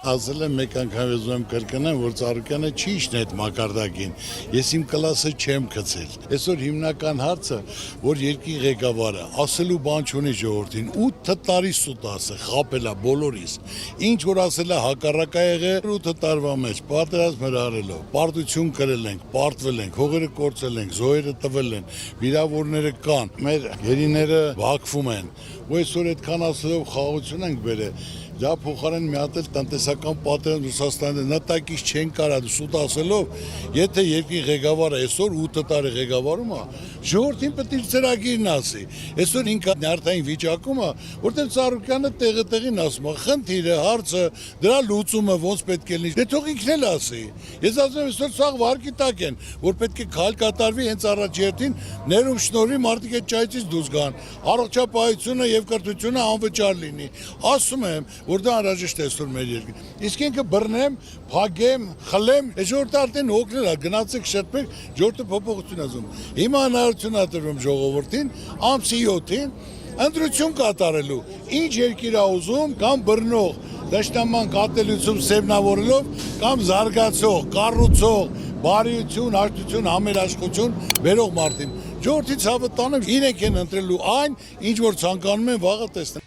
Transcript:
Ասել եմ մեկ անգամ եզում կրկնեմ, որ Ծառուկյանը չի իշն այդ մակարդակին, ես իմ կլասը չեմ գցել, այսօր հիմնական հարցը, որ երկրի ղեկավարը ասելու բան չունի ժողովրդին, 8 տարի սուտ ասը, խապելա բոլորիս, ինչ որ ասել է հակառակա եղել 8 տարվա մեջ, պատերազմ հրահրելով, պարտություն կրել ենք, պարտվել ենք, հողերը կորցրել ենք, զոհերը տվել են, վիրավորները կան, մեր գերիները բակվում են, ու այսօր այդքան ասելով խաղաղություն ենք բերել, դա փոխարեն մի հատ էլ տնտեսական պատերազմ Ռուսաստանի նատակից չեն կարող սուտ ասելով, եթե երկրի ղեկավարը այսօր 8 տարի ղեկավարում է, ժողովրդին պետք է ծրագիրն ասի, այսօր ինքը նյարդային վիճակում է, որտեղ Ծառուկյանը տեղին ասում է, խնդիրը, հարցը, դրա լուծումը ոնց պետք է լինի, դե թող ինքն էլ ասի, ես ասում եմ այսօր սաղ վարկի տակ են, որ պետք է քայլ կատարվի հենց առաջերտին, ներում շնորհի մարդիկ այդ ճայթից դուրս գան, առողջապահությունը եւ կրթությունը անվճար լինի, ասում եմ որ դա անհրաժեշտ է այսօր մեր երկրին։ Իսկ ինքը բռնեմ, փագեմ, խլեմ, ժողովուրդը արդեն հոգնել է, գնացեք շտապեք, ժողովուրդը փոփոխություն ասում։ Հիմա հնարավորություն է տրվում ժողովրդին ամսի 7-ին ընտրություն կատարելու։ Ինչ երկիր է ուզում կամ բռնող, դաշնաման կատելություն սեփնավորելով կամ զարգացող, կառուցող, բարիություն, հաշտություն, համերաշխություն վերող մարդին։ Ժողովրդի ցավը տանեմ, իրենք են ընտրելու այն, ինչ որ ցանկանում են վաղը տեսնել։